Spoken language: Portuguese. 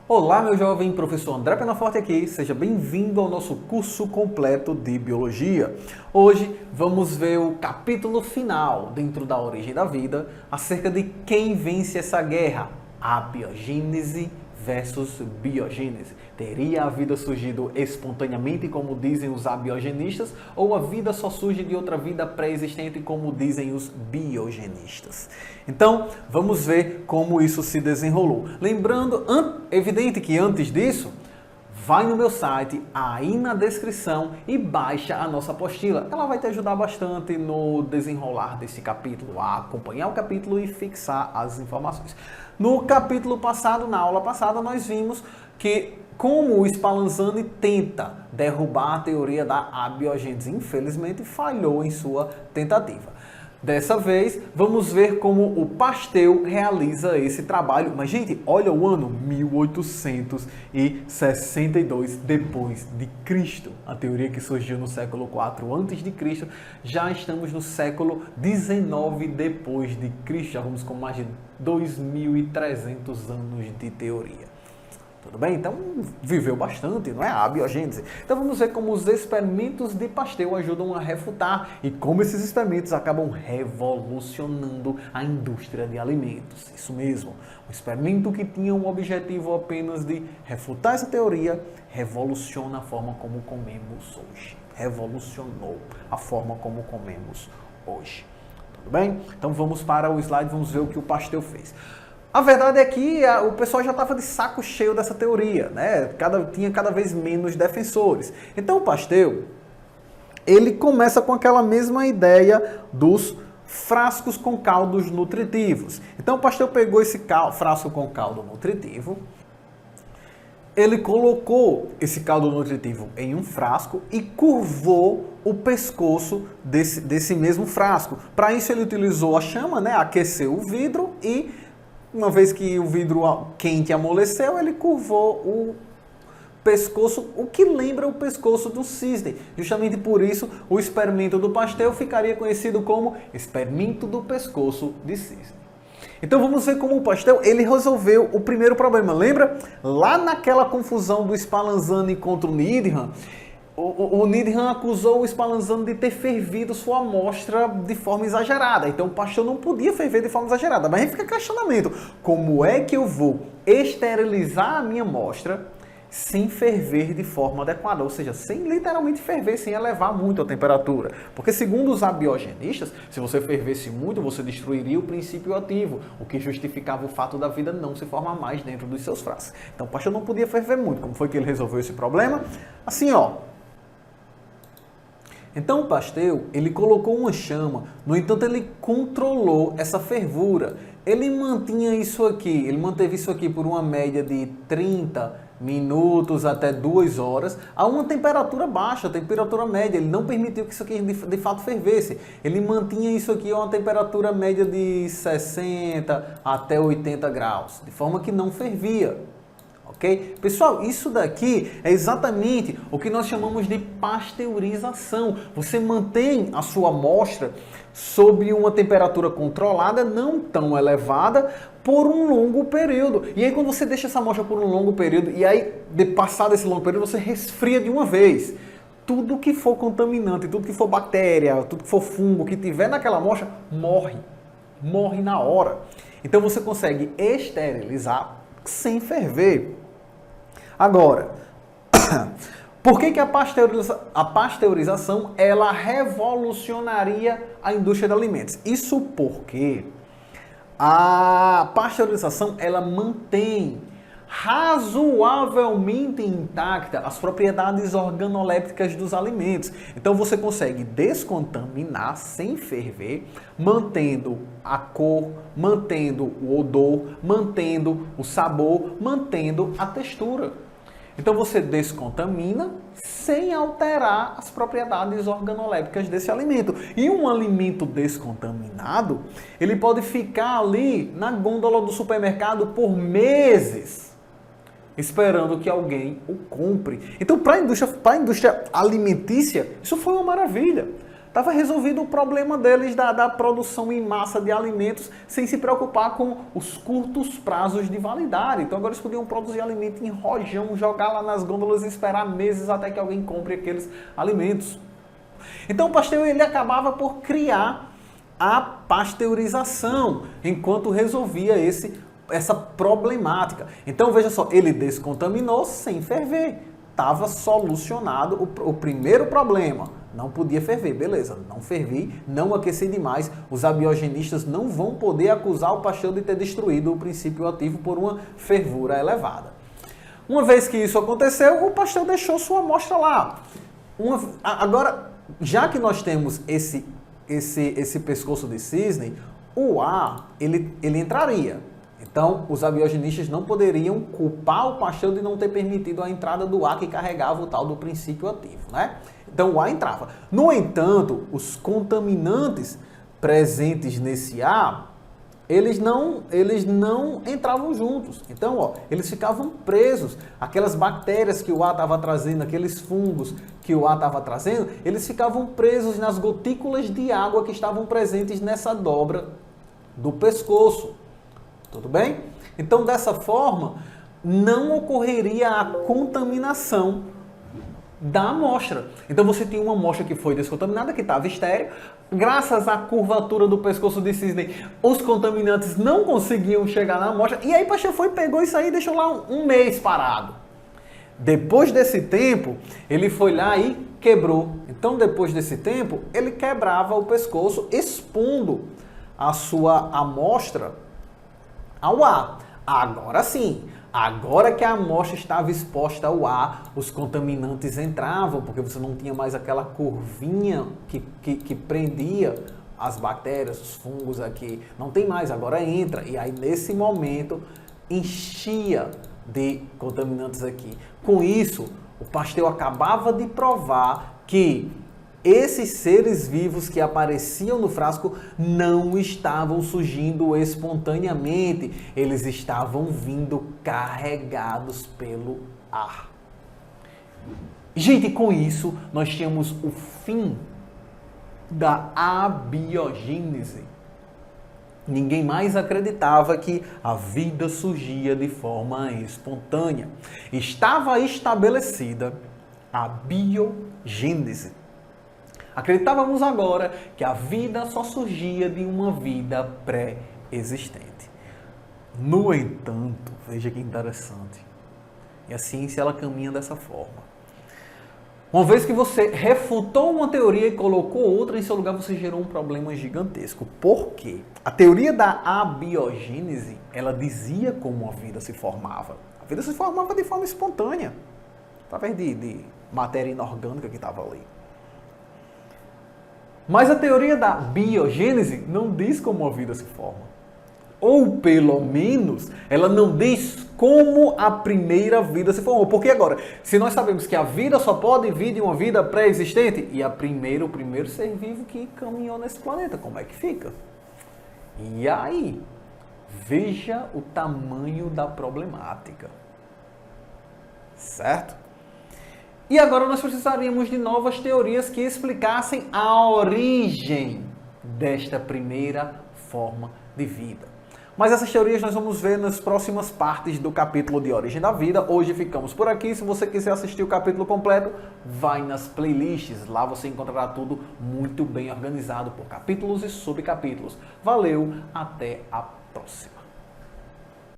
Olá, meu jovem, professor André Penaforte aqui, seja bem-vindo ao nosso curso completo de Biologia. Hoje vamos ver o capítulo final, dentro da origem da vida, acerca de quem vence essa guerra, a abiogênese versus biogênese. Teria a vida surgido espontaneamente, como dizem os abiogenistas, ou a vida só surge de outra vida pré-existente, como dizem os biogenistas? Então, vamos ver como isso se desenrolou. Lembrando, evidente que antes disso, vai no meu site, aí na descrição, e baixa a nossa apostila. Ela vai te ajudar bastante no desenrolar desse capítulo, a acompanhar o capítulo e fixar as informações. No capítulo passado, na aula passada, nós vimos que como o Spallanzani tenta derrubar a teoria da abiogênese, infelizmente falhou em sua tentativa. Dessa vez, vamos ver como o Pasteur realiza esse trabalho. Mas, gente, olha o ano 1862 depois de Cristo. A teoria que surgiu no século IV antes de Cristo, já estamos no século XIX depois de Cristo. Já vamos com mais de 2.300 anos de teoria. Tudo bem? Então, viveu bastante, não é? A abiogênese. Então, vamos ver como os experimentos de Pasteur ajudam a refutar e como esses experimentos acabam revolucionando a indústria de alimentos. Isso mesmo. Um experimento que tinha um objetivo apenas de refutar essa teoria, revoluciona a forma como comemos hoje. Revolucionou a forma como comemos hoje. Tudo bem? Então, vamos para o slide, vamos ver o que o Pasteur fez. A verdade é que o pessoal já estava de saco cheio dessa teoria, né? Tinha cada vez menos defensores. Então o Pasteur, ele começa com aquela mesma ideia dos frascos com caldos nutritivos. Então o Pasteur pegou esse frasco com caldo nutritivo, ele colocou esse caldo nutritivo em um frasco e curvou o pescoço desse mesmo frasco. Para isso ele utilizou a chama, né? Aqueceu o vidro e uma vez que o vidro quente amoleceu, ele curvou o pescoço, o que lembra o pescoço do cisne. Justamente por isso, o experimento do Pasteur ficaria conhecido como experimento do pescoço de cisne. Então vamos ver como o Pasteur ele resolveu o primeiro problema. Lembra? Lá naquela confusão do Spallanzani contra o Needham, o Needham acusou o Spallanzani de ter fervido sua amostra de forma exagerada. Então o Pasteur não podia ferver de forma exagerada. Mas aí fica questionamento. Como é que eu vou esterilizar a minha amostra sem ferver de forma adequada? Ou seja, sem literalmente ferver, sem elevar muito a temperatura. Porque segundo os abiogenistas, se você fervesse muito, você destruiria o princípio ativo, o que justificava o fato da vida não se formar mais dentro dos seus frascos. Então o Pasteur não podia ferver muito. Como foi que ele resolveu esse problema? Assim, ó. Então o Pasteur, ele colocou uma chama, no entanto ele controlou essa fervura. Ele mantinha isso aqui, ele manteve isso aqui por uma média de 30 minutos até 2 horas, a uma temperatura baixa, temperatura média. Ele não permitiu que isso aqui de fato fervesse. Ele mantinha isso aqui a uma temperatura média de 60 até 80 graus, de forma que não fervia. Ok? Pessoal, isso daqui é exatamente o que nós chamamos de pasteurização. Você mantém a sua amostra sob uma temperatura controlada, não tão elevada, por um longo período. E aí quando você deixa essa amostra por um longo período, e aí passado esse longo período, você resfria de uma vez. Tudo que for contaminante, tudo que for bactéria, tudo que for fungo que tiver naquela amostra, morre. Morre na hora. Então você consegue esterilizar sem ferver. Agora, por que a pasteurização ela revolucionaria a indústria de alimentos? Isso porque a pasteurização ela mantém razoavelmente intacta as propriedades organolépticas dos alimentos. Então você consegue descontaminar sem ferver, mantendo a cor, mantendo o odor, mantendo o sabor, mantendo a textura. Então você descontamina sem alterar as propriedades organolépticas desse alimento. E um alimento descontaminado, ele pode ficar ali na gôndola do supermercado por meses, esperando que alguém o compre. Então, para a indústria alimentícia, isso foi uma maravilha. estava resolvido o problema deles da produção em massa de alimentos sem se preocupar com os curtos prazos de validade. Então agora eles podiam produzir alimento em rojão, jogar lá nas gôndolas e esperar meses até que alguém compre aqueles alimentos. Então o Pasteur ele acabava por criar a pasteurização enquanto resolvia essa problemática. Então veja só, ele descontaminou sem ferver. Estava solucionado o primeiro problema. Não podia ferver, beleza, não fervi, não aqueci demais. Os abiogenistas não vão poder acusar o Pasteur de ter destruído o princípio ativo por uma fervura elevada. Uma vez que isso aconteceu, o Pasteur deixou sua amostra lá. Agora, já que nós temos esse pescoço de cisne, o ar ele entraria. Então, os abiogenistas não poderiam culpar o Pasteur de não ter permitido a entrada do ar que carregava o tal do princípio ativo, né? Então, o ar entrava. No entanto, os contaminantes presentes nesse ar, eles não entravam juntos. Então, ó, eles ficavam presos. Aquelas bactérias que o ar estava trazendo, aqueles fungos que o ar estava trazendo, eles ficavam presos nas gotículas de água que estavam presentes nessa dobra do pescoço. Tudo bem? Então, dessa forma, não ocorreria a contaminação da amostra. Então, você tinha uma amostra que foi descontaminada, que estava estéril. Graças à curvatura do pescoço de cisne, os contaminantes não conseguiam chegar na amostra. E aí, Pasteur pegou isso aí e deixou lá um mês parado. Depois desse tempo, ele foi lá e quebrou. Então, depois desse tempo, ele quebrava o pescoço, expondo a sua amostra ao ar. Agora sim, agora que a amostra estava exposta ao ar, os contaminantes entravam, porque você não tinha mais aquela curvinha que prendia as bactérias, os fungos aqui. Não tem mais, agora entra. E aí, nesse momento, enchia de contaminantes aqui. Com isso, o Pasteur acabava de provar que esses seres vivos que apareciam no frasco não estavam surgindo espontaneamente, eles estavam vindo carregados pelo ar. Gente, com isso, nós tínhamos o fim da abiogênese. Ninguém mais acreditava que a vida surgia de forma espontânea. Estava estabelecida a biogênese. Acreditávamos agora que a vida só surgia de uma vida pré-existente. No entanto, veja que interessante, e a ciência ela caminha dessa forma. Uma vez que você refutou uma teoria e colocou outra em seu lugar, você gerou um problema gigantesco. Por quê? A teoria da abiogênese, ela dizia como a vida se formava. A vida se formava de forma espontânea, através de matéria inorgânica que estava ali. Mas a teoria da biogênese não diz como a vida se forma. Ou, pelo menos, ela não diz como a primeira vida se formou. Porque agora, se nós sabemos que a vida só pode vir de uma vida pré-existente, e o primeiro ser vivo que caminhou nesse planeta, como é que fica? E aí, veja o tamanho da problemática. Certo? E agora nós precisaríamos de novas teorias que explicassem a origem desta primeira forma de vida. Mas essas teorias nós vamos ver nas próximas partes do capítulo de Origem da Vida. Hoje ficamos por aqui. Se você quiser assistir o capítulo completo, vai nas playlists. Lá você encontrará tudo muito bem organizado por capítulos e subcapítulos. Valeu, até a próxima.